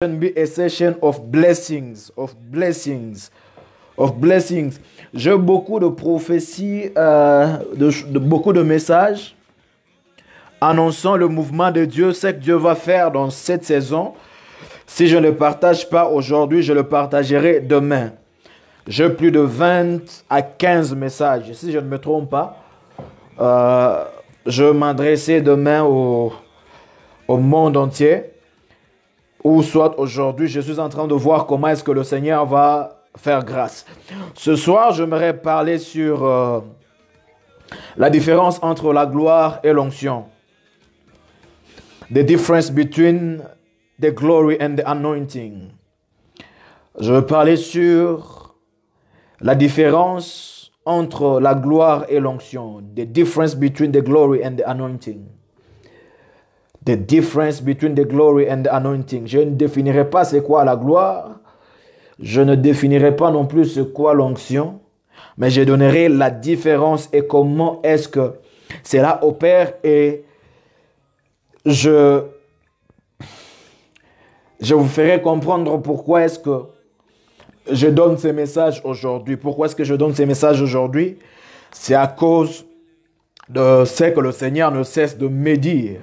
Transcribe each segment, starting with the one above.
Be a session of blessings, of blessings. J'ai beaucoup de prophéties, beaucoup de messages annonçant le mouvement de Dieu, ce que Dieu va faire dans cette saison. Si je ne le partage pas aujourd'hui, je le partagerai demain. J'ai plus de 20 à 15 messages, si je ne me trompe pas. Je m'adresserai demain au monde entier. Ou soit aujourd'hui, je suis en train de voir comment est-ce que le Seigneur va faire grâce. Ce soir, j'aimerais parler sur la différence entre la gloire et l'onction. The difference between the glory and the anointing. Je veux parler sur la différence entre la gloire et l'onction. The difference between the glory and the anointing. The difference between the glory and the anointing. Je ne définirai pas c'est quoi la gloire. Je ne définirai pas non plus c'est quoi l'onction. Mais je donnerai la différence et comment est-ce que cela opère. Et je vous ferai comprendre pourquoi est-ce que je donne ces messages aujourd'hui. Pourquoi est-ce que je donne ces messages aujourd'hui? C'est à cause de ce que le Seigneur ne cesse de me dire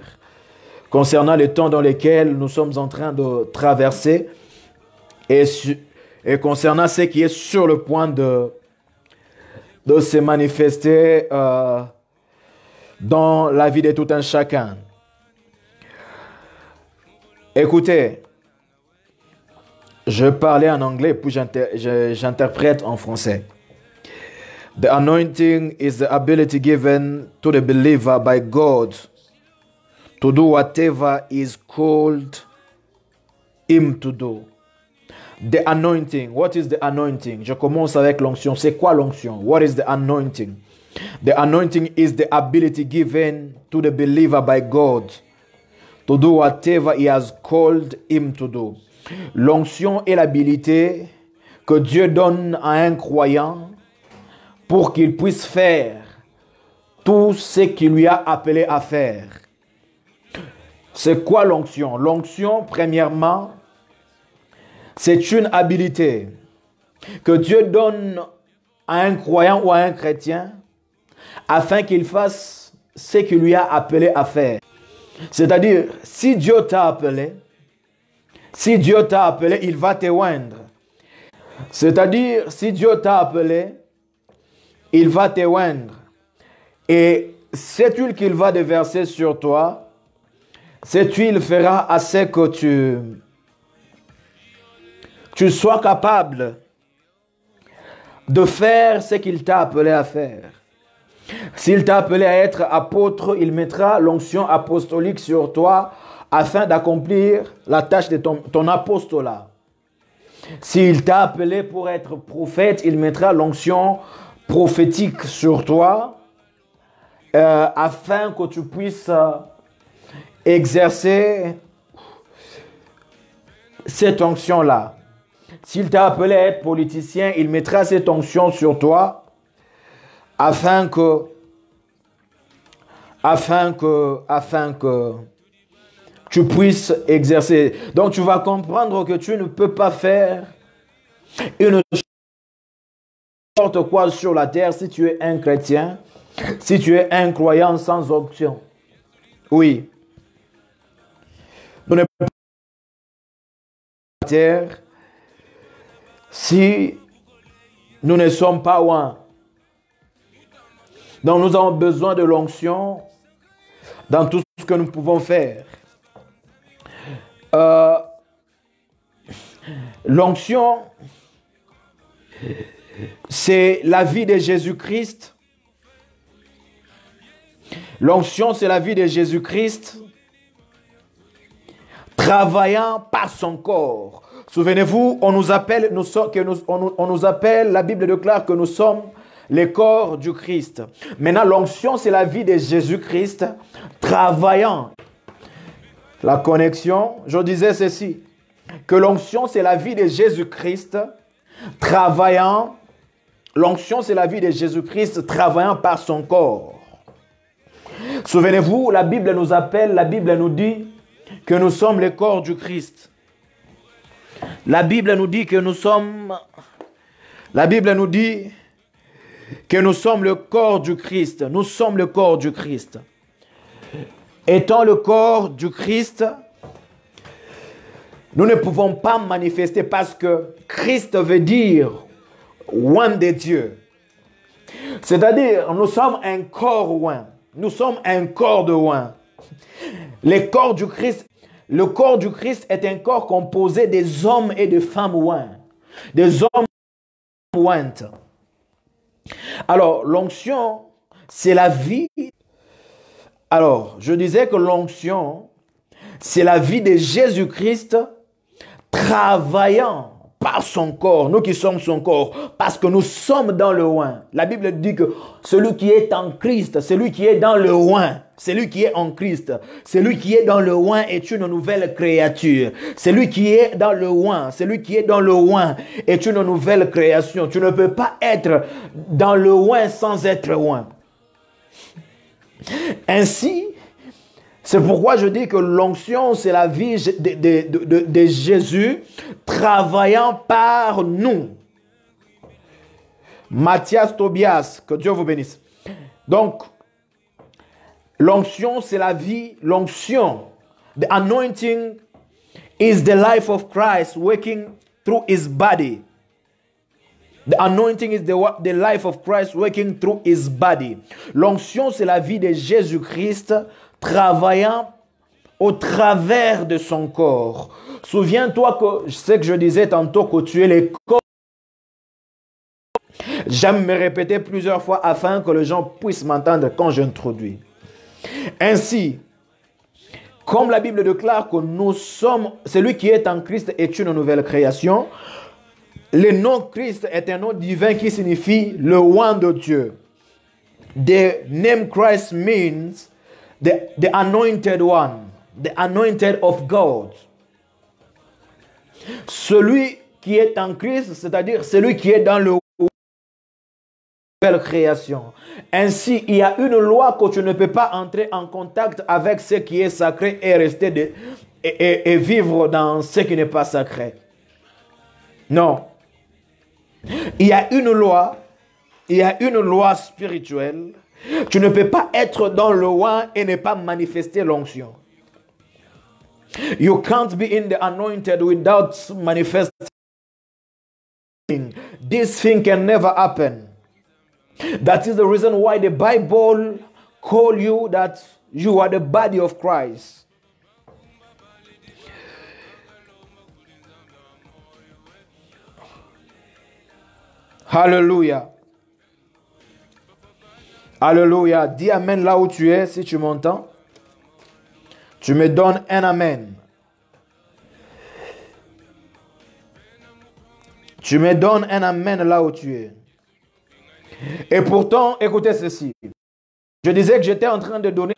concernant les temps dans lesquels nous sommes en train de traverser et concernant ce qui est sur le point de se manifester dans la vie de tout un chacun. Écoutez, je parlais en anglais puis j'interprète en français. The anointing is the ability given to the believer by God to do whatever is called him to do. The anointing. What is the anointing? Je commence avec l'onction. C'est quoi l'onction? What is the anointing? The anointing is the ability given to the believer by God to do whatever he has called him to do. L'onction est l'habilité que Dieu donne à un croyant pour qu'il puisse faire tout ce qu'il lui a appelé à faire. C'est quoi l'onction? L'onction, premièrement, c'est une habilité que Dieu donne à un croyant ou à un chrétien afin qu'il fasse ce qu'il lui a appelé à faire. C'est-à-dire, si Dieu t'a appelé, il va te oindre. C'est-à-dire, si Dieu t'a appelé, il va te oindre. Et cette huile qu'il va déverser sur toi, cette huile fera à ce que tu sois capable de faire ce qu'il t'a appelé à faire. S'il t'a appelé à être apôtre, il mettra l'onction apostolique sur toi afin d'accomplir la tâche de ton apostolat. S'il t'a appelé pour être prophète, il mettra l'onction prophétique sur toi afin que tu puisses exercer cette onction-là. S'il t'a appelé à être politicien, il mettra cette onction sur toi afin que tu puisses exercer. Donc tu vas comprendre que tu ne peux pas faire une n'importe quoi sur la terre si tu es un chrétien, si tu es un croyant sans onction. Oui. Nous ne pouvons pas terre si nous ne sommes pas loin. Donc nous avons besoin de l'onction dans tout ce que nous pouvons faire. L'onction, c'est la vie de Jésus-Christ. L'onction, c'est la vie de Jésus-Christ travaillant par son corps. Souvenez-vous, on nous appelle, la Bible déclare que nous sommes les corps du Christ. Maintenant, l'onction, c'est la vie de Jésus-Christ travaillant. La connexion, je disais ceci, que l'onction, c'est la vie de Jésus-Christ travaillant. L'onction, c'est la vie de Jésus-Christ travaillant par son corps. Souvenez-vous, la Bible nous appelle, la Bible nous dit que nous sommes les corps du Christ. La Bible nous dit que nous sommes... La Bible nous dit que nous sommes le corps du Christ. Nous sommes le corps du Christ. Étant le corps du Christ, nous ne pouvons pas manifester parce que Christ veut dire oint de Dieu. C'est-à-dire, nous sommes un corps oint. Nous sommes un corps de oint. Le corps du Christ est un corps composé des hommes et des femmes oints. Des hommes ointes. Alors, l'onction, c'est la vie. Alors, je disais que l'onction, c'est la vie de Jésus-Christ travaillant par son corps, nous qui sommes son corps, parce que nous sommes dans le oint. La Bible dit que celui qui est en Christ, celui qui est dans le oint, celui qui est en Christ, celui qui est dans le oint est une nouvelle créature. Celui qui est dans le oint, celui qui est dans le oint est une nouvelle création. Tu ne peux pas être dans le oint sans être oint. Ainsi, c'est pourquoi je dis que l'onction, c'est la vie de Jésus travaillant par nous. Mathias Tobias, que Dieu vous bénisse. Donc, l'onction, c'est la vie, l'onction. The anointing is the life of Christ working through his body. The anointing is the life of Christ working through his body. L'onction, c'est la vie de Jésus-Christ travaillant au travers de son corps. Souviens-toi que ce que je disais tantôt, que tu es le corps. J'aime me répéter plusieurs fois afin que les gens puissent m'entendre quand j'introduis. Ainsi, comme la Bible déclare que nous sommes, celui qui est en Christ est une nouvelle création, le nom Christ est un nom divin qui signifie le oint de Dieu. The name Christ means the anointed one, the anointed of God. Celui qui est en Christ, c'est-à-dire celui qui est dans le nouvelle création. Ainsi, il y a une loi que tu ne peux pas entrer en contact avec ce qui est sacré et rester et vivre dans ce qui n'est pas sacré. Non. Il y a une loi spirituelle. Tu ne peux pas être dans le oint et ne pas manifester l'onction. You can't be in the anointed without manifesting. This thing can never happen. That is the reason why the Bible calls you that you are the body of Christ. Hallelujah. Alléluia. Dis amen là où tu es, si tu m'entends. Tu me donnes un amen. Tu me donnes un amen là où tu es. Et pourtant, écoutez ceci. Je disais que j'étais en train de donner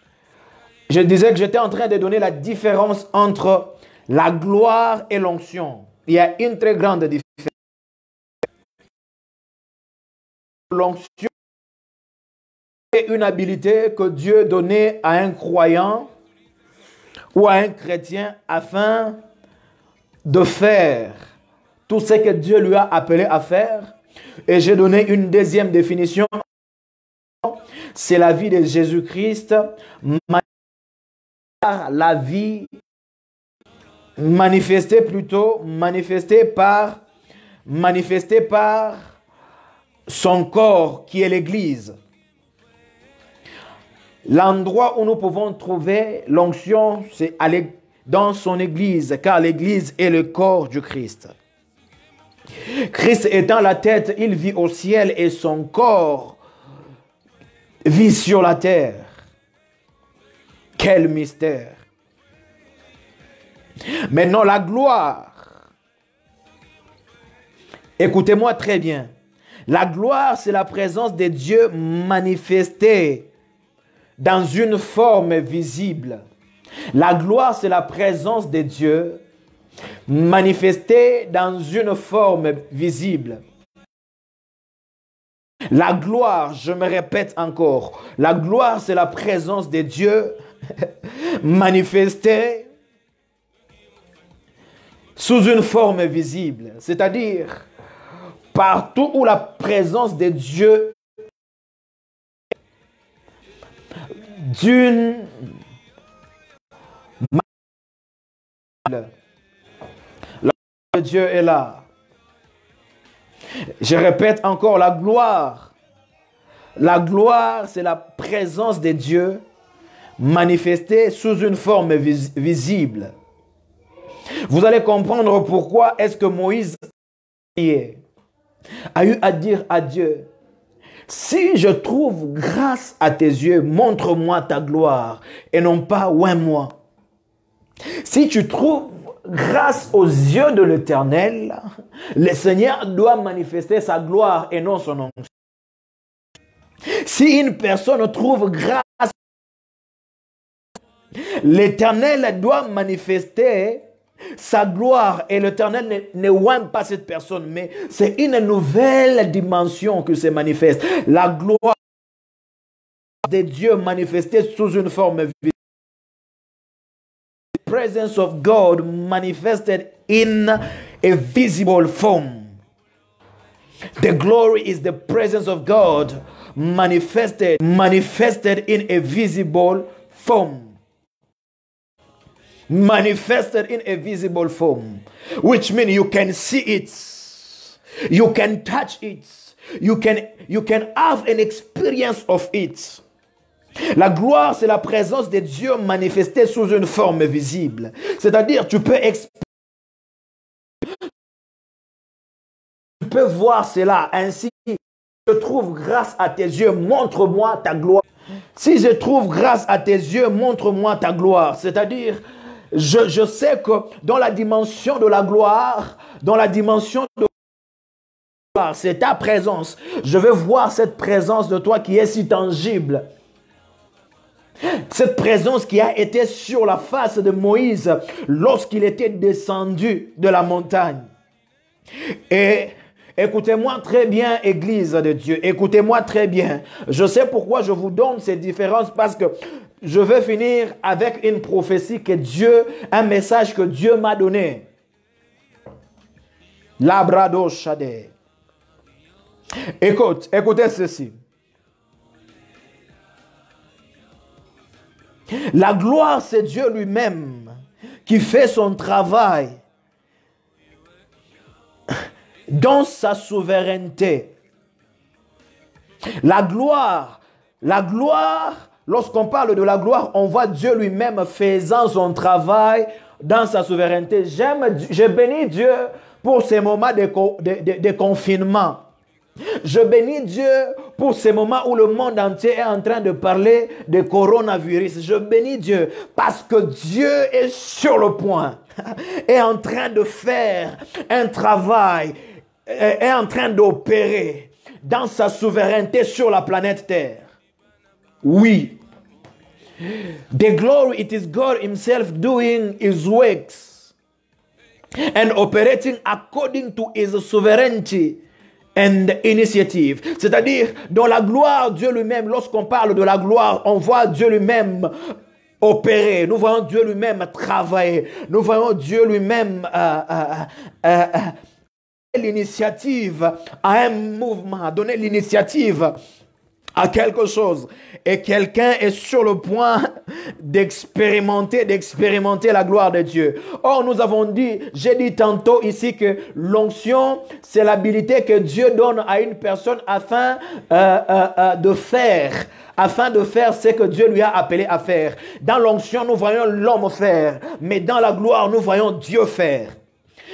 la différence entre la gloire et l'onction. Il y a une très grande différence. L'onction est une habilité que Dieu donnait à un croyant ou à un chrétien afin de faire tout ce que Dieu lui a appelé à faire. Et j'ai donné une deuxième définition. C'est la vie de Jésus-Christ, la vie manifestée par son corps qui est l'Église. L'endroit où nous pouvons trouver l'onction, c'est dans son Église, car l'Église est le corps du Christ. Christ étant la tête, il vit au ciel et son corps vit sur la terre. Quel mystère! Maintenant, la gloire. Écoutez-moi très bien. La gloire, c'est la présence de Dieu manifestée dans une forme visible. La gloire, c'est la présence de Dieu manifestée dans une forme visible. La gloire, je me répète encore, la gloire, c'est la présence de Dieu manifestée sous une forme visible, c'est-à-dire partout où la présence de Dieu d'une manière, la gloire de Dieu est là. Je répète encore, la gloire. La gloire, c'est la présence de Dieu manifestée sous une forme visible. Vous allez comprendre pourquoi est-ce que Moïse a eu à dire à Dieu, si je trouve grâce à tes yeux, montre-moi ta gloire et non pas oins-moi. Si tu trouves grâce aux yeux de l'Éternel, le Seigneur doit manifester sa gloire et non son onction. Si une personne trouve grâce, l'Éternel doit manifester sa gloire et l'Éternel ne oint pas cette personne, mais c'est une nouvelle dimension que se manifeste. La gloire de Dieu manifestée sous une forme visible. The presence of God manifested in a visible form. The glory is the presence of God manifested in a visible form. Manifested in a visible form, which means you can see it, you can touch it, you can have an experience of it. La gloire, c'est la présence de Dieu manifestée sous une forme visible. C'est-à-dire, tu peux voir cela ainsi. Je trouve grâce à tes yeux, montre-moi ta gloire. Si je trouve grâce à tes yeux, montre-moi ta gloire. C'est-à-dire, je sais que dans la dimension de la gloire, c'est ta présence. Je veux voir cette présence de toi qui est si tangible. Cette présence qui a été sur la face de Moïse lorsqu'il était descendu de la montagne. Et écoutez-moi très bien, Église de Dieu. Écoutez-moi très bien. Je sais pourquoi je vous donne ces différences parce que je veux finir avec une prophétie que Dieu, un message que Dieu m'a donné. Labrado Shade. Écoutez ceci. La gloire, c'est Dieu lui-même qui fait son travail dans sa souveraineté. La gloire, lorsqu'on parle de la gloire, on voit Dieu lui-même faisant son travail dans sa souveraineté. Je bénis Dieu pour ces moments de confinement. Je bénis Dieu pour ces moments où le monde entier est en train de parler de coronavirus. Je bénis Dieu parce que Dieu est sur le point, est en train de faire un travail, est en train d'opérer dans sa souveraineté sur la planète Terre. Oui. The glory, it is God himself doing his works and operating according to his sovereignty and initiative. C'est-à-dire, dans la gloire, Dieu lui-même, lorsqu'on parle de la gloire, on voit Dieu lui-même opérer. Nous voyons Dieu lui-même travailler. Nous voyons Dieu lui-même l'initiative à un mouvement, donner l'initiative à quelque chose. Et quelqu'un est sur le point d'expérimenter la gloire de Dieu. Or, nous avons dit, j'ai dit tantôt ici que l'onction, c'est l'habilité que Dieu donne à une personne afin de faire ce que Dieu lui a appelé à faire. Dans l'onction, nous voyons l'homme faire, mais dans la gloire, nous voyons Dieu faire.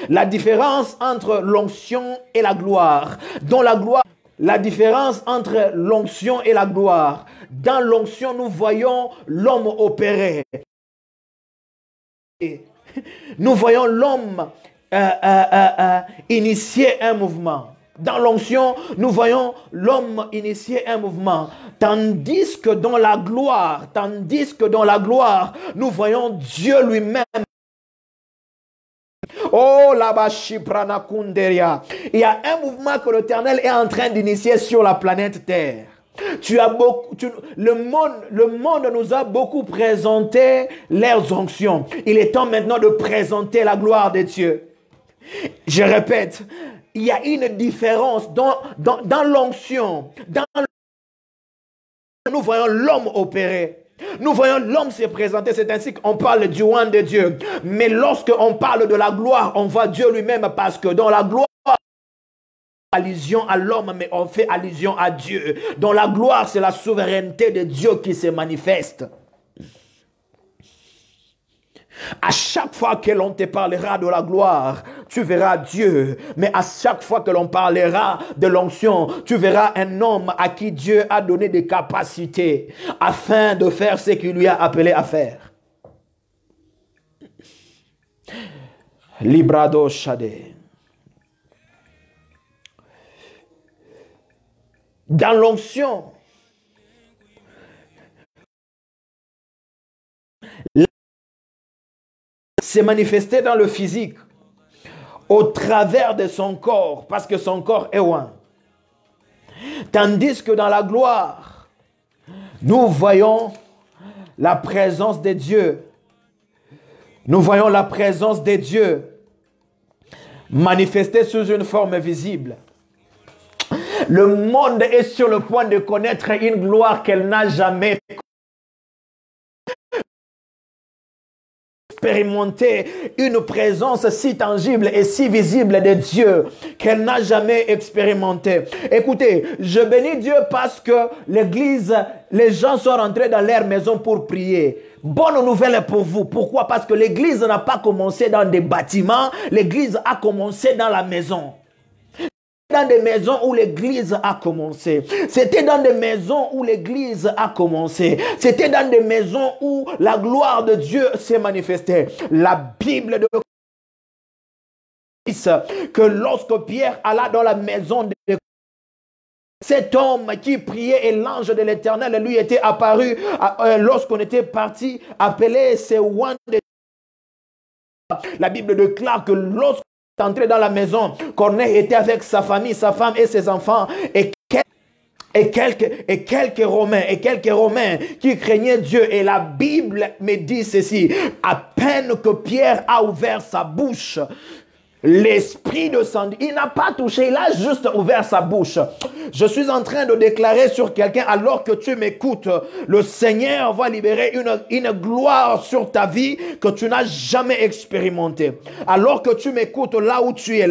La différence entre l'onction et la gloire. Dans la gloire, la différence entre l'onction et la gloire. Dans l'onction, nous voyons l'homme opérer. Nous voyons l'homme initier un mouvement. Dans l'onction, nous voyons l'homme initier un mouvement. Tandis que dans la gloire, nous voyons Dieu lui-même. Oh, là-bas, il y a un mouvement que l'Éternel est en train d'initier sur la planète Terre. Le monde nous a beaucoup présenté leurs onctions. Il est temps maintenant de présenter la gloire de Dieu. Je répète, il y a une différence dans l'onction. Nous voyons l'homme opérer. Nous voyons l'homme se présenter. C'est ainsi qu'on parle du roi de Dieu. Mais lorsqu'on parle de la gloire, on voit Dieu lui-même, parce que dans la gloire, allusion à l'homme, mais on fait allusion à Dieu. Dans la gloire, c'est la souveraineté de Dieu qui se manifeste. À chaque fois que l'on te parlera de la gloire, tu verras Dieu. Mais à chaque fois que l'on parlera de l'onction, tu verras un homme à qui Dieu a donné des capacités afin de faire ce qu'il lui a appelé à faire. Librado Shade. Dans l'onction, s'est manifesté dans le physique au travers de son corps, parce que son corps est loin. Tandis que dans la gloire, nous voyons la présence de Dieu. Nous voyons la présence de Dieu manifestée sous une forme visible. Le monde est sur le point de connaître une gloire qu'elle n'a jamais expérimenté, une présence si tangible et si visible de Dieu qu'elle n'a jamais expérimenté. Écoutez, je bénis Dieu parce que l'église, les gens sont rentrés dans leur maison pour prier. Bonne nouvelle pour vous. Pourquoi? Parce que l'église n'a pas commencé dans des bâtiments, l'église a commencé dans la maison. Dans des maisons où l'église a commencé. C'était dans des maisons où l'église a commencé. C'était dans des maisons où la gloire de Dieu s'est manifestée. La Bible de que lorsque Pierre alla dans la maison de cet homme qui priait et l'ange de l'Éternel lui était apparu lorsqu'on était parti appeler ses oins de... La Bible déclare que lorsque entré dans la maison, Corneille était avec sa famille, sa femme et ses enfants, et quelques Romains qui craignaient Dieu. Et la Bible me dit ceci: à peine que Pierre a ouvert sa bouche, l'esprit de Saint-Dieu, il n'a pas touché, il a juste ouvert sa bouche. Je suis en train de déclarer sur quelqu'un, alors que tu m'écoutes, le Seigneur va libérer une gloire sur ta vie que tu n'as jamais expérimentée. Alors que tu m'écoutes, là où tu es,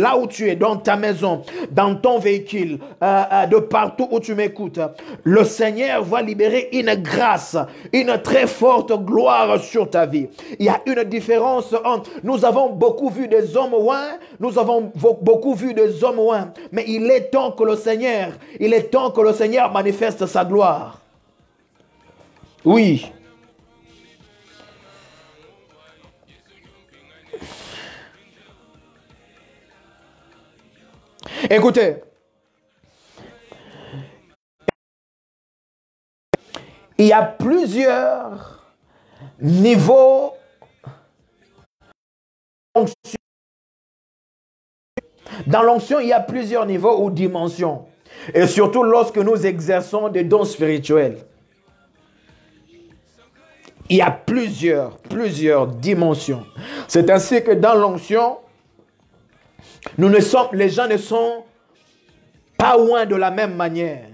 dans ta maison, dans ton véhicule, de partout où tu m'écoutes, le Seigneur va libérer une grâce, une très forte gloire sur ta vie. Il y a une différence entre, nous avons beaucoup vu des hommes loin, nous avons beaucoup vu des hommes loin, mais il est temps que le Seigneur manifeste sa gloire. Oui. Écoutez, il y a plusieurs niveaux d'onction. Dans l'onction, il y a plusieurs niveaux ou dimensions. Et surtout lorsque nous exerçons des dons spirituels. Il y a plusieurs dimensions. C'est ainsi que dans l'onction, les gens ne sont pas loin de la même manière.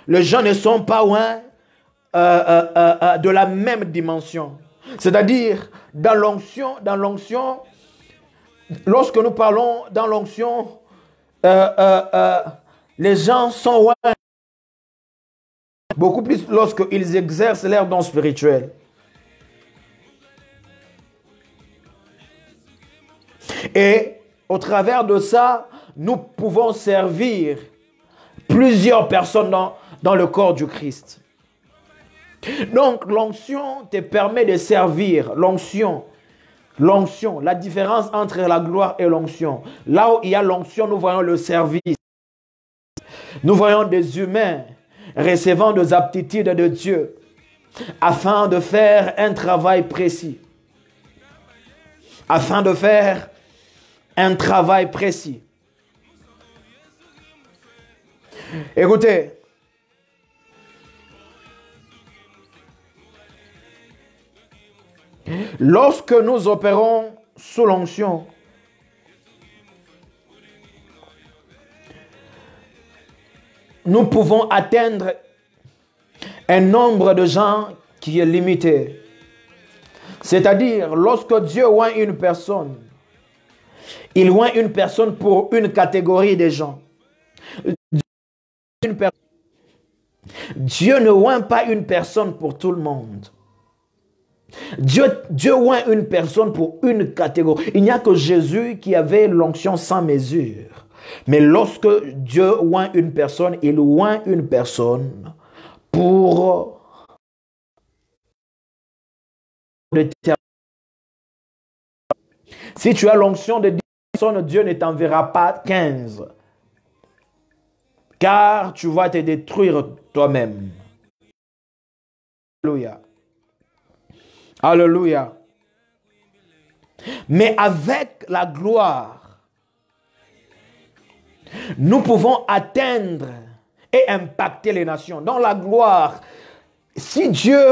Les gens ne sont pas loin de la même dimension. C'est-à-dire, dans l'onction, lorsque nous parlons dans l'onction, les gens sont loin, beaucoup plus lorsqu'ils exercent leur don spirituel. Et au travers de ça, nous pouvons servir plusieurs personnes dans le corps du Christ. Donc l'onction te permet de servir. L'onction, la différence entre la gloire et l'onction. Là où il y a l'onction, nous voyons le service. Nous voyons des humains recevant des aptitudes de Dieu afin de faire un travail précis. Afin de faire un travail précis. Écoutez, lorsque nous opérons sous l'onction, nous pouvons atteindre un nombre de gens qui est limité. C'est-à-dire, lorsque Dieu oint une personne, il oint une personne pour une catégorie de gens. Dieu ne oint pas une personne pour tout le monde. Dieu oint une personne pour une catégorie. Il n'y a que Jésus qui avait l'onction sans mesure. Mais lorsque Dieu oint une personne, il oint une personne pour si tu as l'onction de 10 personnes, Dieu ne t'enverra pas 15. Car tu vas te détruire toi-même. Alléluia. Alléluia. Mais avec la gloire, nous pouvons atteindre et impacter les nations. Dans la gloire, si Dieu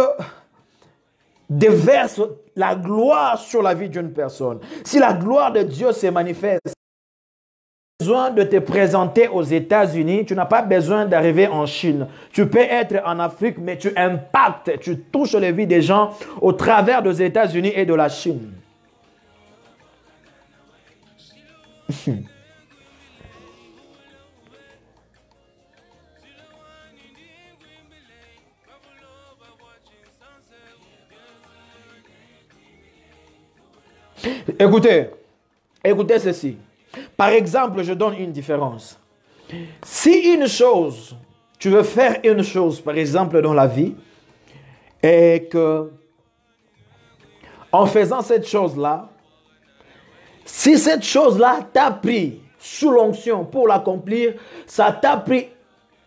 déverse la gloire sur la vie d'une personne, si la gloire de Dieu se manifeste, tu as besoin de te présenter aux États-Unis, tu n'as pas besoin d'arriver en Chine. Tu peux être en Afrique, mais tu impactes, tu touches les vies des gens au travers des États-Unis et de la Chine. Écoutez ceci. Par exemple, je donne une différence. Si une chose, tu veux faire une chose, par exemple, dans la vie, et que, en faisant cette chose-là, si cette chose-là t'a pris sous l'onction pour l'accomplir, ça t'a pris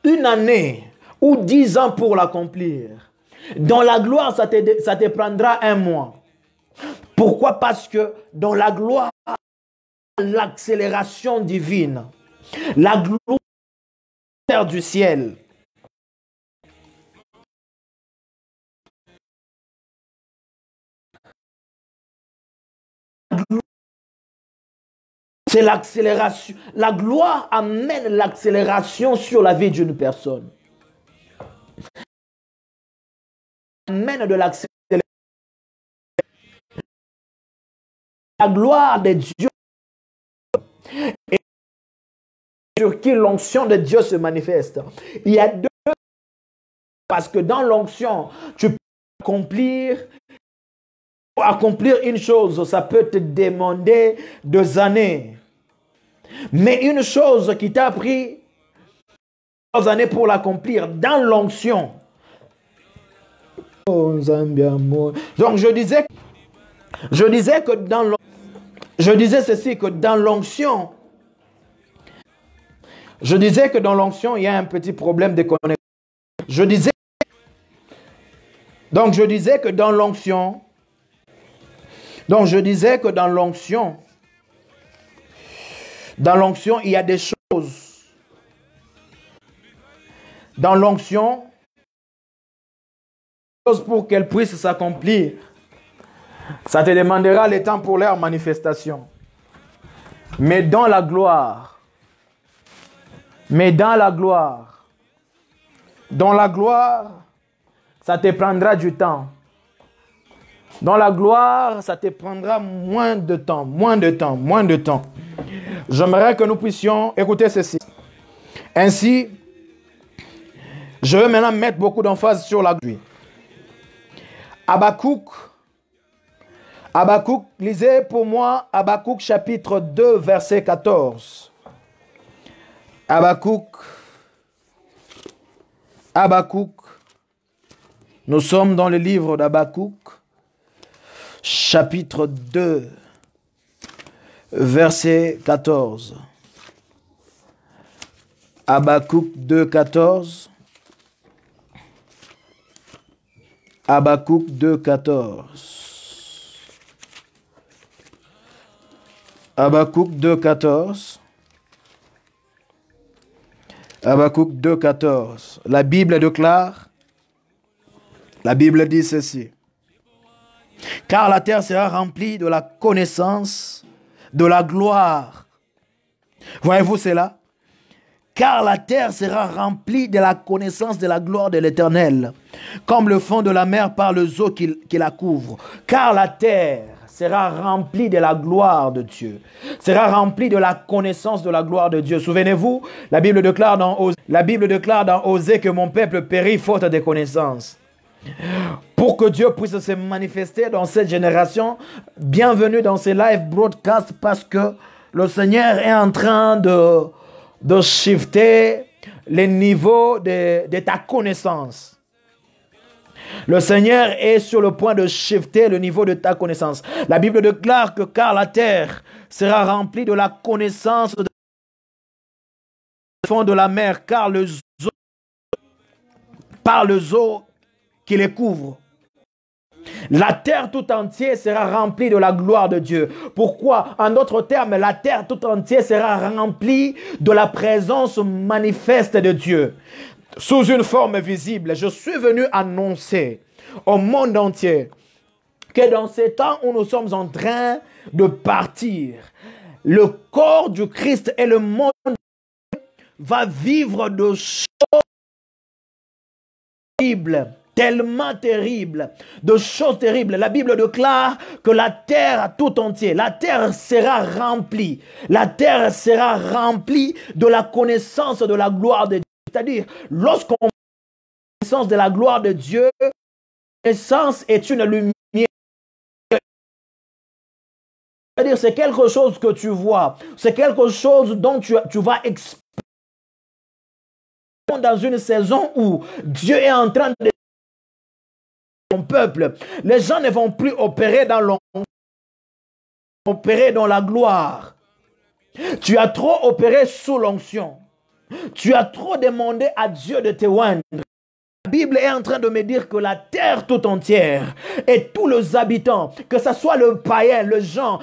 1 année ou 10 ans pour l'accomplir. Dans la gloire, ça te prendra 1 mois. Pourquoi? Parce que dans la gloire, l'accélération divine, la gloire du ciel, c'est l'accélération. La gloire amène l'accélération sur la vie d'une personne. Amène de l'accélération. La gloire de Dieu et sur qui l'onction de Dieu se manifeste. Il y a 2, parce que dans l'onction, tu peux accomplir une chose, ça peut te demander 2 années. Mais une chose qui t'a pris 2 années pour l'accomplir dans l'onction. Donc je disais que dans l'onction, je disais ceci, que dans l'onction, il y a un petit problème de connexion. Je disais que dans l'onction, il y a des choses. Dans l'onction, pour qu'elles puissent s'accomplir, ça te demandera le temps pour leur manifestation. Mais dans la gloire, ça te prendra du temps. Dans la gloire, ça te prendra moins de temps. J'aimerais que nous puissions écouter ceci. Ainsi, je vais maintenant mettre beaucoup d'emphase sur la gloire. Habakkuk, lisez pour moi Habakkuk chapitre 2, verset 14. Habakkuk. Nous sommes dans le livre d'Habakkuk, chapitre 2, verset 14. Habakkuk 2, 14. Habakkuk 2, 14. Habakkuk 2, 14. Habakkuk 2, 14. La Bible déclare, la Bible dit ceci. Car la terre sera remplie de la connaissance de la gloire. Voyez-vous cela? car la terre sera remplie de la connaissance de la gloire de l'Éternel, comme le fond de la mer par les eaux qui la couvrent. Car la terre sera remplie de la gloire de Dieu, sera remplie de la connaissance de la gloire de Dieu. Souvenez-vous, la Bible déclare dans Osée que mon peuple périt faute de connaissance. Pour que Dieu puisse se manifester dans cette génération, bienvenue dans ces live broadcasts, parce que le Seigneur est en train de shifter les niveaux de ta connaissance. Le Seigneur est sur le point de shifter le niveau de ta connaissance. La Bible déclare que car la terre sera remplie de la connaissance du fond de la mer, car par les eaux qui les couvrent. La terre tout entière sera remplie de la gloire de Dieu. Pourquoi? En d'autres termes, la terre tout entière sera remplie de la présence manifeste de Dieu. Sous une forme visible, je suis venu annoncer au monde entier que dans ces temps où nous sommes en train de partir, le corps du Christ et le monde va vivre de choses terribles, tellement terribles, de choses terribles. La Bible déclare que la terre tout entière, la terre sera remplie. La terre sera remplie de la connaissance de la gloire de Dieu. C'est-à-dire, lorsqu'on a la connaissance de la gloire de Dieu, la connaissance est une lumière. C'est-à-dire, c'est quelque chose que tu vois. C'est quelque chose dont tu vas expérimenter dans une saison où Dieu est en train de son peuple. Les gens ne vont plus opérer dans l'ombre, opérer dans la gloire. Tu as trop opéré sous l'onction. Tu as trop demandé à Dieu de te oindre. La Bible est en train de me dire que la terre tout entière et tous les habitants, que ce soit le païen, les gens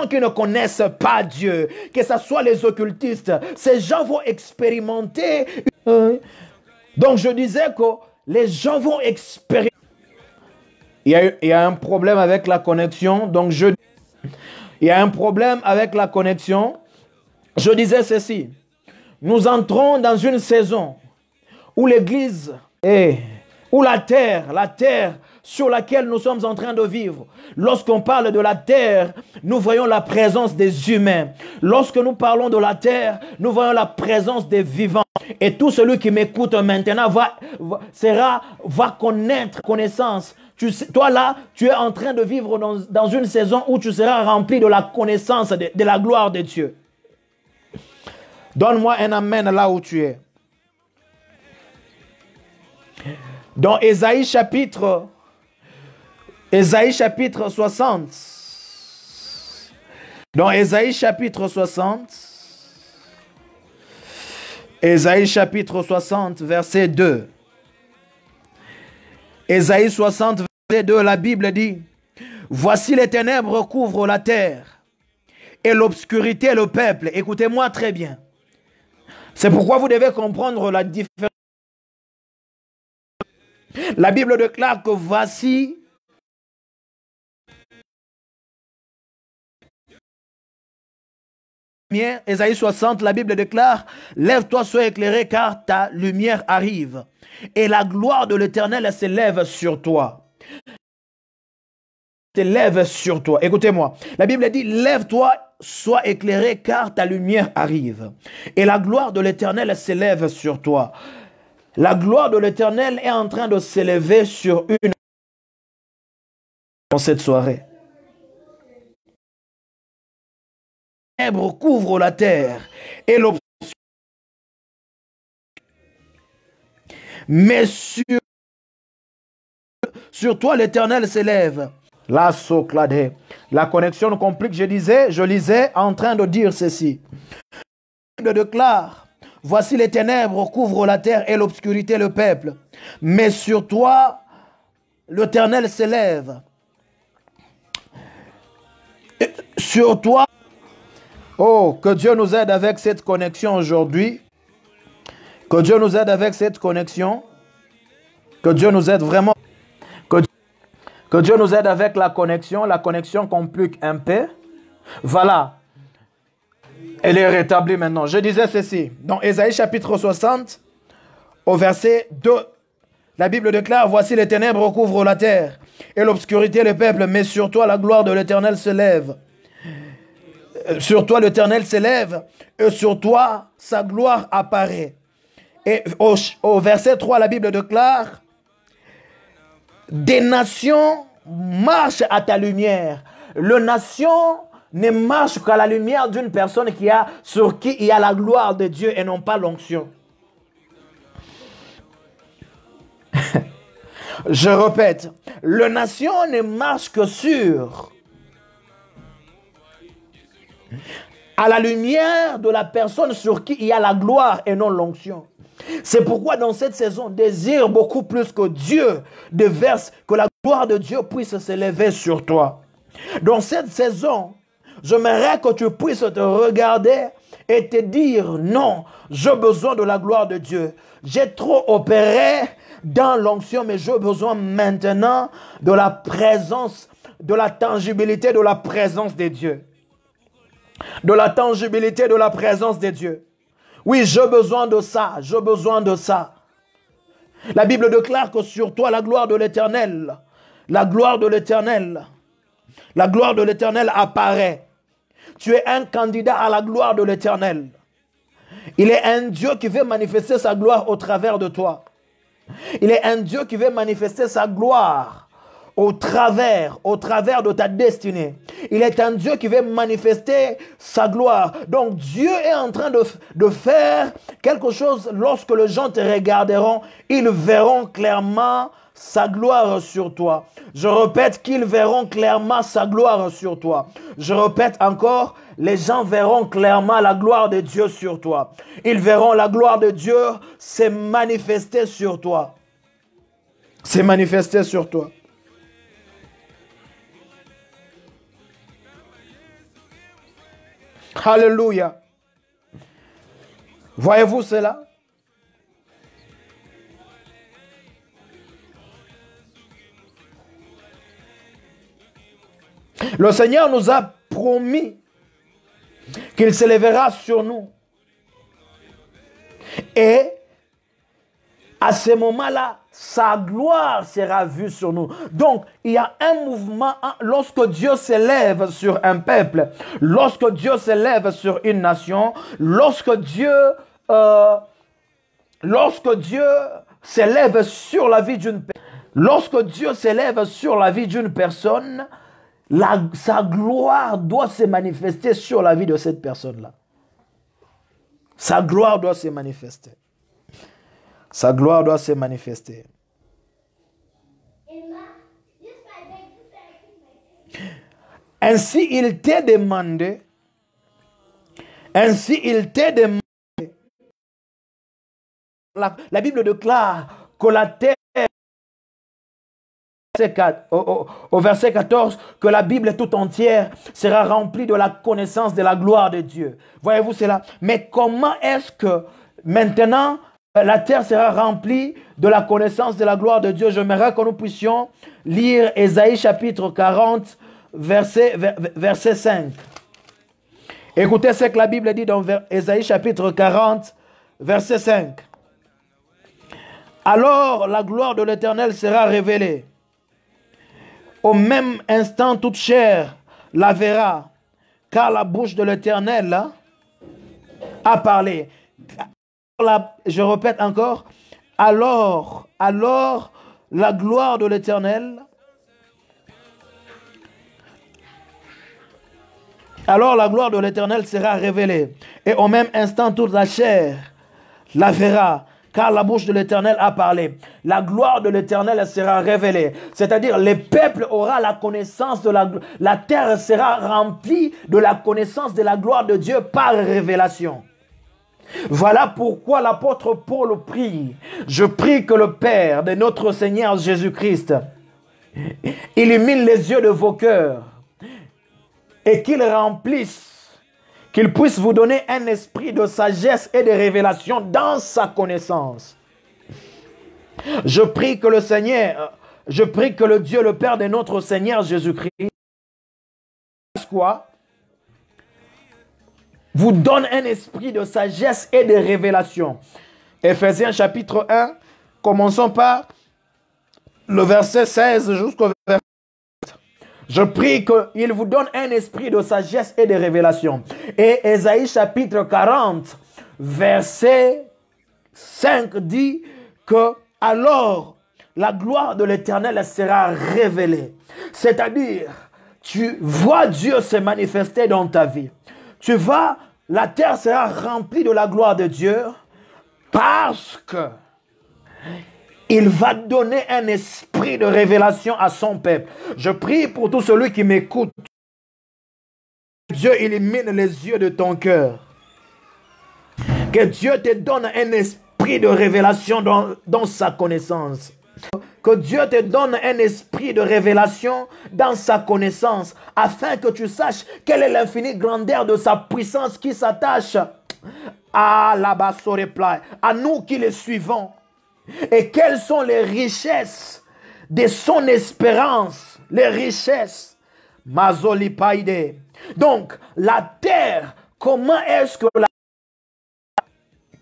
qui ne connaissent pas Dieu, que ce soit les occultistes, ces gens vont expérimenter. Donc je disais que les gens vont expérimenter. Il y a un problème avec la connexion. Donc il y a un problème avec la connexion. Je disais ceci. Nous entrons dans une saison où l'Église est, où la terre sur laquelle nous sommes en train de vivre. Lorsqu'on parle de la terre, nous voyons la présence des humains. Lorsque nous parlons de la terre, nous voyons la présence des vivants. Et tout celui qui m'écoute maintenant va connaître connaissance. Toi là, tu es en train de vivre dans une saison où tu seras rempli de la connaissance de la gloire de Dieu. Donne-moi un amen là où tu es. Dans Ésaïe chapitre 60. Dans Ésaïe chapitre 60. Ésaïe chapitre 60, verset 2. Ésaïe 60, verset 2, la Bible dit: voici les ténèbres couvrent la terre et l'obscurité le peuple. Écoutez-moi très bien. C'est pourquoi vous devez comprendre la différence. La Bible déclare que voici Ésaïe 60, la Bible déclare: lève-toi, sois éclairé, car ta lumière arrive, et la gloire de l'Éternel s'élève sur toi. S'élève sur toi. Écoutez-moi. La Bible dit: lève-toi, sois éclairé, car ta lumière arrive, et la gloire de l'Éternel s'élève sur toi. La gloire de l'Éternel est en train de s'élever sur une dans cette soirée. Les ténèbres couvrent la terre et l'obscurité. Mais sur toi l'Éternel s'élève. La soclade. La connexion complique, je lisais en train de dire ceci. Il déclare: voici les ténèbres couvrent la terre et l'obscurité le peuple. Mais sur toi l'Éternel s'élève. Sur toi. Oh, que Dieu nous aide avec cette connexion aujourd'hui. Que Dieu nous aide avec cette connexion. Que Dieu nous aide vraiment. Que Dieu nous aide avec la connexion. La connexion complique un peu. Voilà. Elle est rétablie maintenant. Je disais ceci. Dans Ésaïe chapitre 60, au verset 2, la Bible déclare, « Voici les ténèbres recouvrent la terre, et l'obscurité le peuple, mais sur toi la gloire de l'Éternel se lève. Sur toi l'Éternel s'élève, et sur toi sa gloire apparaît. » Et au verset 3, la Bible déclare, « Des nations marchent à ta lumière. » Les nations ne marchent qu'à la lumière d'une personne sur qui il y a la gloire de Dieu et non pas l'onction. Je répète, les nations ne marchent que à la lumière de la personne sur qui il y a la gloire et non l'onction. C'est pourquoi dans cette saison, désire beaucoup plus que Dieu déverse, que la gloire de Dieu puisse s'élever sur toi. Dans cette saison, j'aimerais que tu puisses te regarder et te dire, non, j'ai besoin de la gloire de Dieu. J'ai trop opéré dans l'onction, mais j'ai besoin maintenant de la présence, de la tangibilité de la présence de Dieu. De la tangibilité de la présence de Dieu. Oui, j'ai besoin de ça, j'ai besoin de ça. La Bible déclare que sur toi, la gloire de l'Éternel, la gloire de l'Éternel, la gloire de l'Éternel apparaît. Tu es un candidat à la gloire de l'Éternel. Il est un Dieu qui veut manifester sa gloire au travers de toi. Il est un Dieu qui veut manifester sa gloire au travers de ta destinée. Il est un Dieu qui veut manifester sa gloire. Donc Dieu est en train de faire quelque chose. Lorsque les gens te regarderont, ils verront clairement sa gloire sur toi. Je répète qu'ils verront clairement sa gloire sur toi. Je répète encore, les gens verront clairement la gloire de Dieu sur toi. Ils verront la gloire de Dieu se manifester sur toi. Se manifester sur toi. Alléluia. Voyez-vous cela? Le Seigneur nous a promis qu'il s'élèvera sur nous. Et à ce moment-là, sa gloire sera vue sur nous. Donc, il y a un mouvement, lorsque Dieu s'élève sur un peuple, lorsque Dieu s'élève sur une nation, lorsque Dieu s'élève sur la vie d'une personne, lorsque Dieu s'élève sur la vie d'une personne, sa gloire doit se manifester sur la vie de cette personne-là. Sa gloire doit se manifester. Sa gloire doit se manifester. Ainsi, il t'est demandé. La Bible déclare que la terre, au verset 14, que la Bible tout entière sera remplie de la connaissance de la gloire de Dieu. Voyez-vous cela? Mais comment est-ce que maintenant la terre sera remplie de la connaissance de la gloire de Dieu? J'aimerais que nous puissions lire Ésaïe chapitre 40, verset 5. Écoutez ce que la Bible dit dans Ésaïe chapitre 40, verset 5. Alors la gloire de l'Éternel sera révélée. Au même instant, toute chair la verra, car la bouche de l'Éternel a parlé. Je répète encore, alors la gloire de l'Éternel, sera révélée. Et au même instant, toute la chair la verra, car la bouche de l'Éternel a parlé. La gloire de l'Éternel sera révélée. C'est-à-dire, les peuples auront la connaissance de la terre sera remplie de la connaissance de la gloire de Dieu par révélation. Voilà pourquoi l'apôtre Paul prie. Je prie que le Père de notre Seigneur Jésus-Christ illumine les yeux de vos cœurs et qu'il remplisse, qu'il puisse vous donner un esprit de sagesse et de révélation dans sa connaissance. Je prie que le Dieu, le Père de notre Seigneur Jésus-Christ, quoi? vous donne un esprit de sagesse et de révélation. Éphésiens chapitre 1, commençons par le verset 16 jusqu'au verset. Je prie qu'il vous donne un esprit de sagesse et de révélation. Et Ésaïe chapitre 40, verset 5 dit que alors la gloire de l'Éternel sera révélée. C'est-à-dire, tu vois Dieu se manifester dans ta vie. Tu vois, la terre sera remplie de la gloire de Dieu parce que il va donner un esprit de révélation à son peuple. Je prie pour tout celui qui m'écoute. Dieu illumine les yeux de ton cœur. Que Dieu te donne un esprit de révélation dans sa connaissance. Que Dieu te donne un esprit de révélation dans sa connaissance, afin que tu saches quelle est l'infinie grandeur de sa puissance qui s'attache à la Bassorepla, à nous qui le suivons. Et quelles sont les richesses de son espérance, les richesses. Mazolipaide. Donc, la terre, comment est-ce que la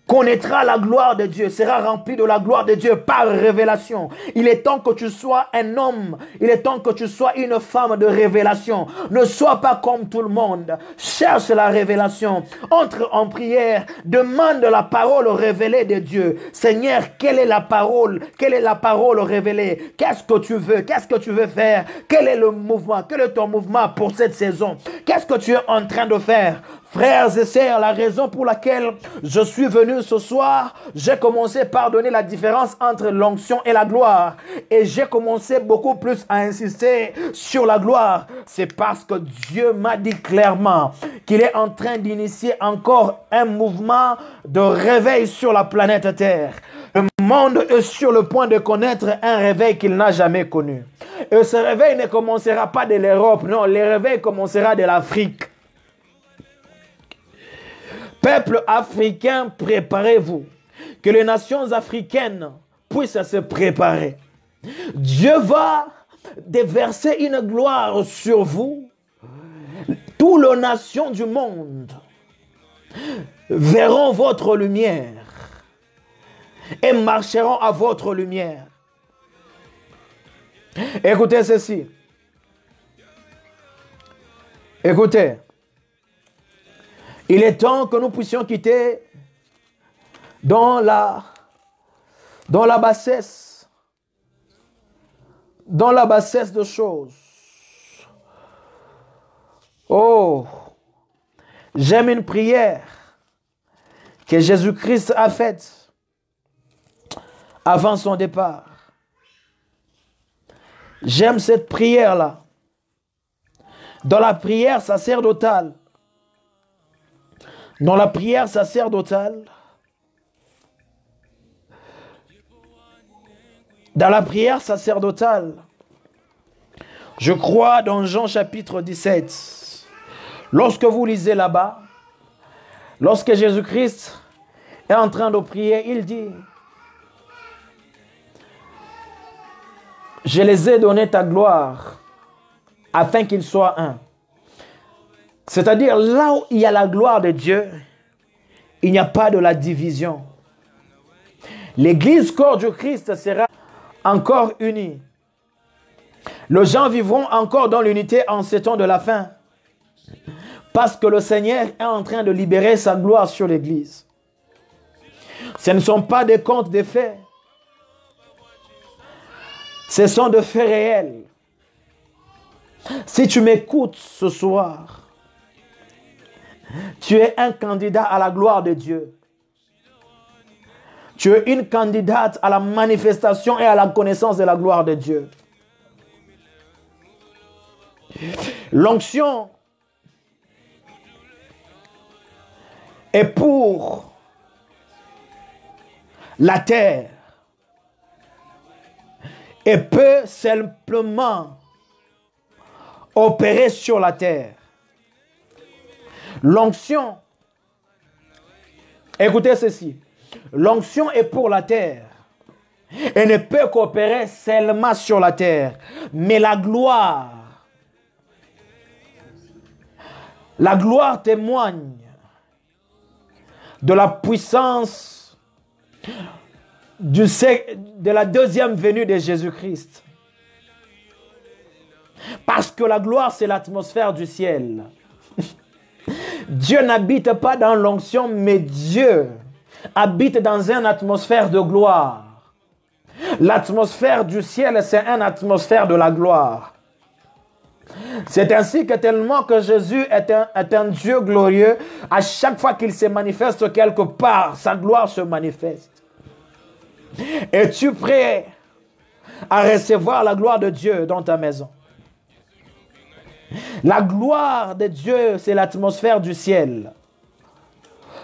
connaîtra la gloire de Dieu, sera rempli de la gloire de Dieu par révélation. Il est temps que tu sois un homme, il est temps que tu sois une femme de révélation. Ne sois pas comme tout le monde. Cherche la révélation. Entre en prière, demande la parole révélée de Dieu. Seigneur, quelle est la parole? Quelle est la parole révélée? Qu'est-ce que tu veux? Qu'est-ce que tu veux faire? Quel est le mouvement? Quel est ton mouvement pour cette saison? Qu'est-ce que tu es en train de faire? Frères et sœurs, la raison pour laquelle je suis venu ce soir, j'ai commencé par donner la différence entre l'onction et la gloire. Et j'ai commencé beaucoup plus à insister sur la gloire. C'est parce que Dieu m'a dit clairement qu'il est en train d'initier encore un mouvement de réveil sur la planète Terre. Le monde est sur le point de connaître un réveil qu'il n'a jamais connu. Et ce réveil ne commencera pas de l'Europe, non, le réveil commencera de l'Afrique. Peuple africain, préparez-vous. Que les nations africaines puissent se préparer. Dieu va déverser une gloire sur vous. Toutes les nations du monde verront votre lumière et marcheront à votre lumière. Écoutez ceci. Écoutez. Il est temps que nous puissions quitter dans la bassesse de choses. Oh, j'aime une prière que Jésus-Christ a faite avant son départ. J'aime cette prière-là. Dans la prière sacerdotale, dans la prière sacerdotale, je crois dans Jean chapitre 17, lorsque vous lisez là-bas, lorsque Jésus-Christ est en train de prier, il dit, je les ai donné ta gloire, afin qu'ils soient un. C'est-à-dire, là où il y a la gloire de Dieu, il n'y a pas de la division. L'église corps du Christ sera encore unie. Les gens vivront encore dans l'unité en ces temps de la fin. Parce que le Seigneur est en train de libérer sa gloire sur l'église. Ce ne sont pas des contes de faits. Ce sont des faits réels. Si tu m'écoutes ce soir, tu es un candidat à la gloire de Dieu. Tu es une candidate à la manifestation et à la connaissance de la gloire de Dieu. L'onction est pour la terre et peut simplement opérer sur la terre. L'onction, écoutez ceci, l'onction est pour la terre et ne peut qu'opérer seulement sur la terre. Mais la gloire témoigne de la puissance de la deuxième venue de Jésus-Christ. Parce que la gloire, c'est l'atmosphère du ciel. Dieu n'habite pas dans l'onction, mais Dieu habite dans une atmosphère de gloire. L'atmosphère du ciel, c'est une atmosphère de la gloire. C'est ainsi que tellement que Jésus est un Dieu glorieux, à chaque fois qu'il se manifeste quelque part, sa gloire se manifeste. Es-tu prêt à recevoir la gloire de Dieu dans ta maison? La gloire de Dieu, c'est l'atmosphère du ciel.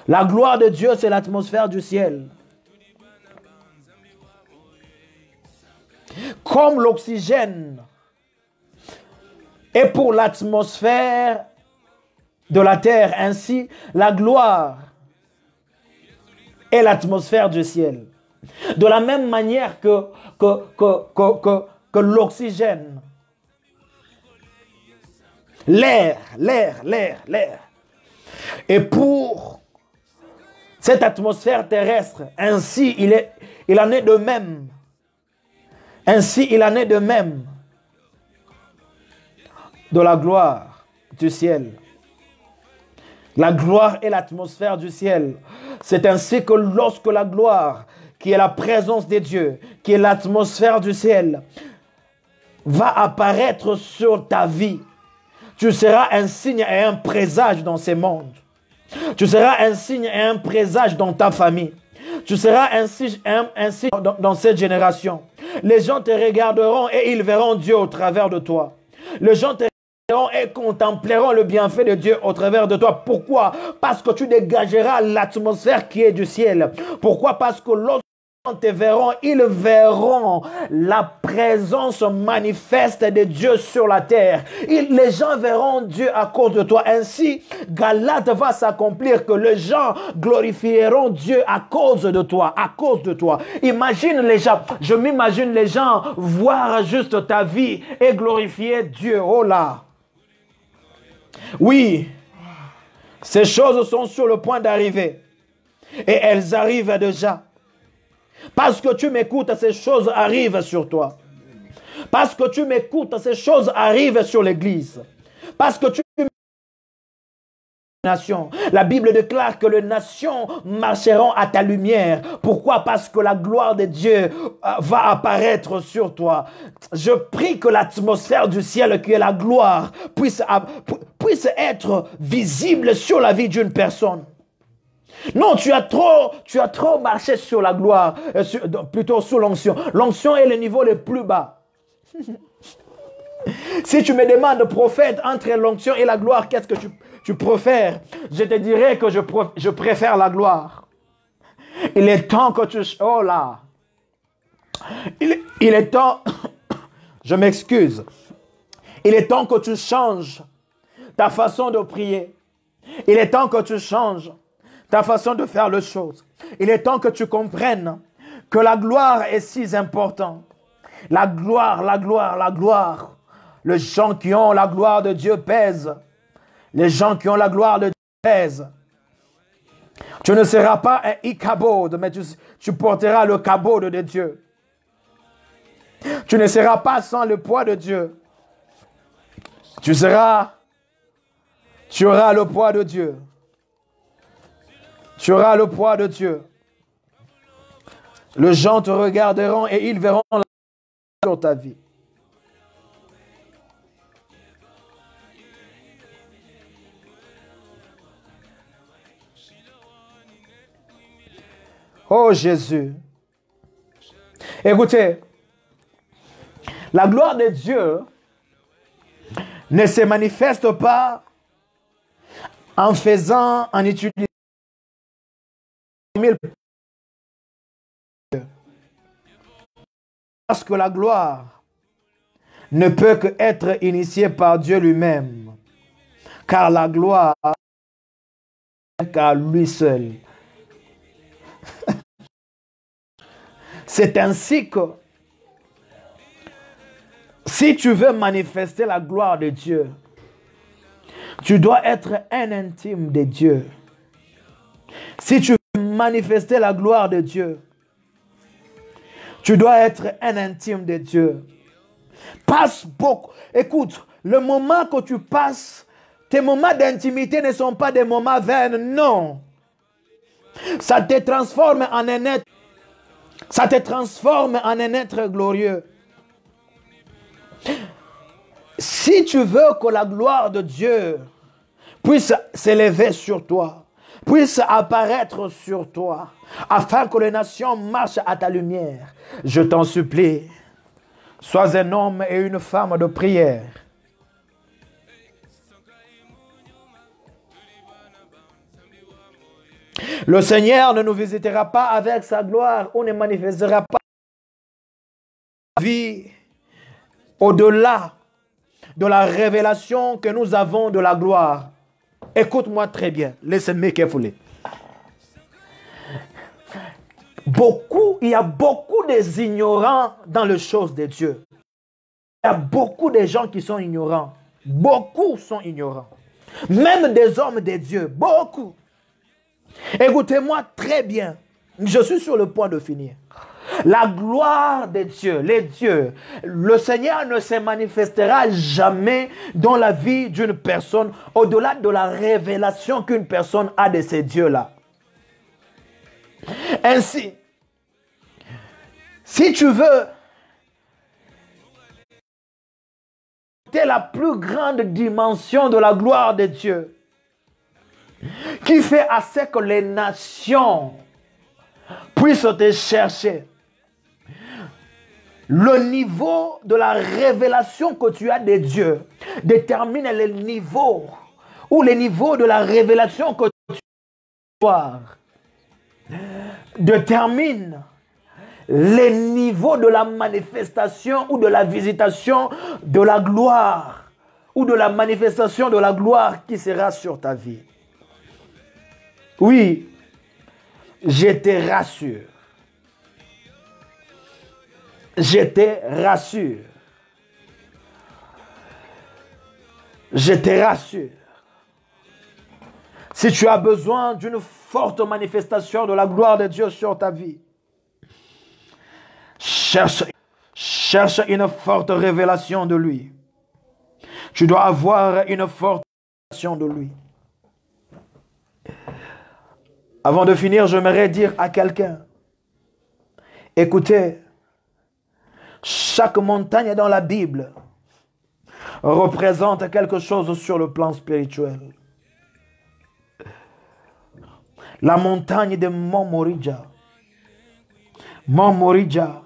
La gloire de Dieu, c'est l'atmosphère du ciel. Comme l'oxygène est pour l'atmosphère de la terre, ainsi la gloire est l'atmosphère du ciel. De la même manière que l'oxygène, l'air. Et pour cette atmosphère terrestre, ainsi il en est de même. Ainsi il en est de même de la gloire du ciel. La gloire est l'atmosphère du ciel. C'est ainsi que lorsque la gloire, qui est la présence de Dieu, qui est l'atmosphère du ciel, va apparaître sur ta vie, tu seras un signe et un présage dans ces mondes. Tu seras un signe et un présage dans ta famille. Tu seras un signe dans cette génération. Les gens te regarderont et ils verront Dieu au travers de toi. Les gens te regarderont et contempleront le bienfait de Dieu au travers de toi. Pourquoi? Parce que tu dégageras l'atmosphère qui est du ciel. Pourquoi? Parce que lorsque te verront, ils verront la présence manifeste de Dieu sur la terre. Les gens verront Dieu à cause de toi. Ainsi, Galate va s'accomplir, que les gens glorifieront Dieu à cause de toi, à cause de toi. Imagine les gens, je m'imagine les gens voir juste ta vie et glorifier Dieu. Oh là! Oui, ces choses sont sur le point d'arriver et elles arrivent déjà. Parce que tu m'écoutes, ces choses arrivent sur toi. Parce que tu m'écoutes, ces choses arrivent sur l'Église. Parce que tu nations. La Bible déclare que les nations marcheront à ta lumière. Pourquoi? Parce que la gloire de Dieu va apparaître sur toi. Je prie que l'atmosphère du ciel, qui est la gloire, puisse être visible sur la vie d'une personne. Non, tu as trop marché sur la gloire, plutôt sous l'onction. L'onction est le niveau le plus bas. Si tu me demandes, prophète, entre l'onction et la gloire, qu'est-ce que tu préfères? Je te dirais que je préfère la gloire. Il est temps que tu... Oh là! Il est temps... Je m'excuse. Il est temps que tu changes ta façon de prier. Il est temps que tu changes ta façon de faire les choses. Il est temps que tu comprennes que la gloire est si importante. La gloire, la gloire, la gloire. Les gens qui ont la gloire de Dieu pèsent. Les gens qui ont la gloire de Dieu pèsent. Tu ne seras pas un Ichabod, mais tu porteras le cabot de Dieu. Tu ne seras pas sans le poids de Dieu. Tu auras le poids de Dieu. Tu auras le poids de Dieu. Les gens te regarderont et ils verront la gloire sur ta vie. Oh Jésus. Écoutez, la gloire de Dieu ne se manifeste pas en utilisant parce que la gloire ne peut qu'être initiée par Dieu lui-même, car la gloire est qu'à lui seul. C'est ainsi que si tu veux manifester la gloire de Dieu, tu dois être un intime de Dieu. Si tu veux manifester la gloire de Dieu, tu dois être un intime de Dieu. Passe beaucoup. Écoute, le moment que tu passes, tes moments d'intimité ne sont pas des moments vains, non. Ça te transforme en un être. Ça te transforme en un être glorieux. Si tu veux que la gloire de Dieu puisse s'élever sur toi, puisse apparaître sur toi, afin que les nations marchent à ta lumière, je t'en supplie, sois un homme et une femme de prière. Le Seigneur ne nous visitera pas avec sa gloire ou ne manifestera pas la vie au-delà de la révélation que nous avons de la gloire. Écoute-moi très bien. Listen me carefully. Il y a beaucoup des ignorants dans les choses de Dieu. Il y a beaucoup de gens qui sont ignorants. Beaucoup sont ignorants. Même des hommes de Dieu. Beaucoup. Écoutez-moi très bien. Je suis sur le point de finir. La gloire de Dieu, les dieux, le Seigneur ne se manifestera jamais dans la vie d'une personne au-delà de la révélation qu'une personne a de ces dieux-là. Ainsi, si tu veux la plus grande dimension de la gloire de Dieu, qui fait assez que les nations puissent te chercher, le niveau de la révélation que tu as de Dieu détermine le niveau ou le niveau de la révélation que tu as. Détermine le niveau de la manifestation ou de la visitation de la gloire ou de la manifestation de la gloire qui sera sur ta vie. Oui, je te rassure. Je te rassure. Je te rassure. Si tu as besoin d'une forte manifestation de la gloire de Dieu sur ta vie, cherche une forte révélation de lui. Tu dois avoir une forte révélation de lui. Avant de finir, j'aimerais dire à quelqu'un, écoutez, chaque montagne dans la Bible représente quelque chose sur le plan spirituel. La montagne de Mont Moriah. Mont Moriah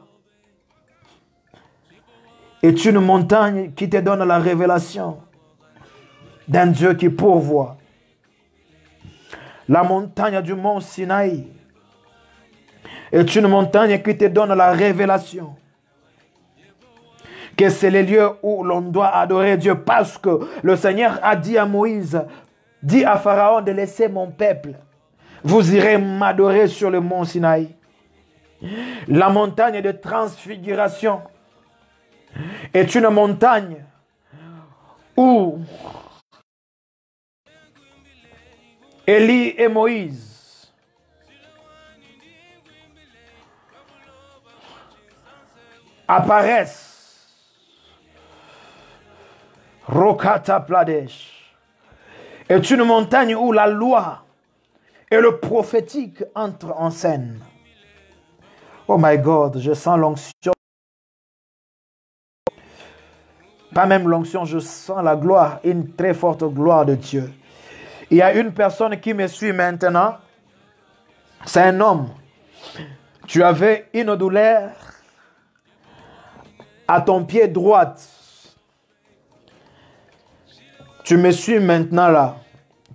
est une montagne qui te donne la révélation d'un Dieu qui pourvoit. La montagne du mont Sinaï est une montagne qui te donne la révélation que c'est le lieu où l'on doit adorer Dieu, parce que le Seigneur a dit à Moïse, dit à Pharaon de laisser mon peuple. Vous irez m'adorer sur le mont Sinaï. La montagne de transfiguration est une montagne où Élie et Moïse apparaissent. Rokata Pradesh est une montagne où la loi et le prophétique entrent en scène. Oh my God, je sens l'onction. Pas même l'onction, je sens la gloire, une très forte gloire de Dieu. Il y a une personne qui me suit maintenant. C'est un homme. Tu avais une douleur à ton pied droit. Tu me suis maintenant là.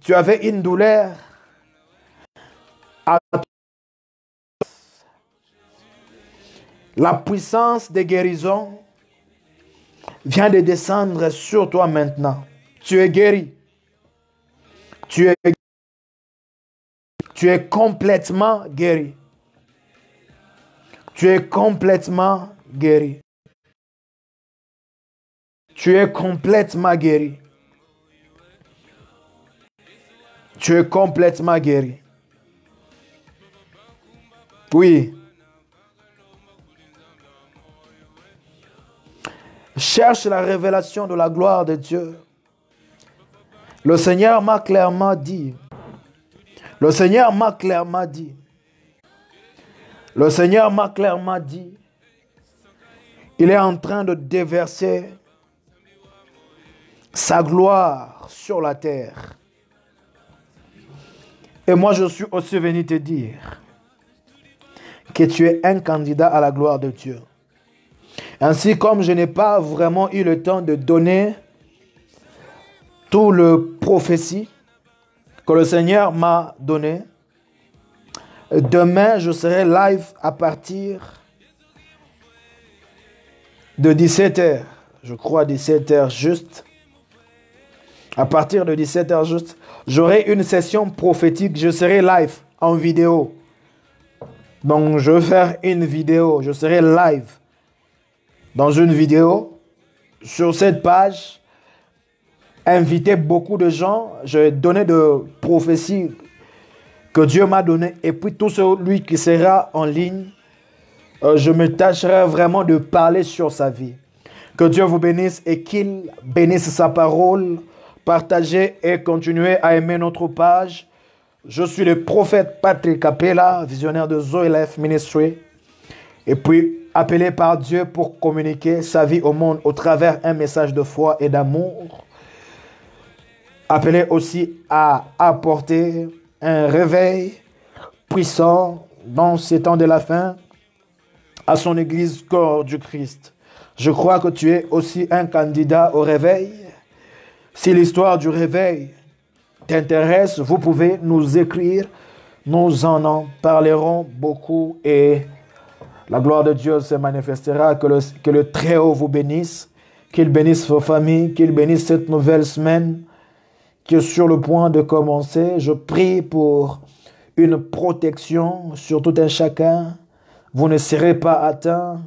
Tu avais une douleur à ton pied. La puissance de guérison vient de descendre sur toi maintenant. Tu es guéri. Tu es complètement guéri. Tu es complètement guéri. Tu es complètement guéri. Tu es complètement guéri. Oui. Cherche la révélation de la gloire de Dieu. Le Seigneur m'a clairement dit. Le Seigneur m'a clairement dit. Le Seigneur m'a clairement dit. Il est en train de déverser sa gloire sur la terre. Et moi, je suis aussi venu te dire que tu es un candidat à la gloire de Dieu. Ainsi, comme je n'ai pas vraiment eu le temps de donner tout le prophétie que le Seigneur m'a donné, demain, je serai live à partir de 17h. Je crois 17h juste. À partir de 17h juste, j'aurai une session prophétique. Je serai live en vidéo. Donc, je vais faire une vidéo. Je serai live dans une vidéo sur cette page. Inviter beaucoup de gens. Je vais donner de prophéties que Dieu m'a données. Et puis, tout celui qui sera en ligne, je me tâcherai vraiment de parler sur sa vie. Que Dieu vous bénisse et qu'il bénisse sa parole. Partagez et continuez à aimer notre page. Je suis le prophète Patrick Capella, visionnaire de Zoe Life Ministry. Et puis, appelé par Dieu pour communiquer sa vie au monde au travers un message de foi et d'amour. Appelé aussi à apporter un réveil puissant dans ces temps de la fin à son église corps du Christ. Je crois que tu es aussi un candidat au réveil. Si l'histoire du réveil t'intéresse, vous pouvez nous écrire. Nous en parlerons beaucoup et la gloire de Dieu se manifestera. Que le Très-Haut vous bénisse, qu'il bénisse vos familles, qu'il bénisse cette nouvelle semaine qui est sur le point de commencer. Je prie pour une protection sur tout un chacun. Vous ne serez pas atteints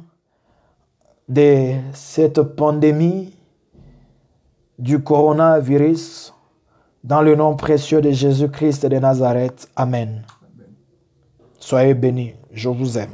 de cette pandémie du coronavirus, dans le nom précieux de Jésus-Christ de Nazareth. Amen. Soyez bénis. Je vous aime.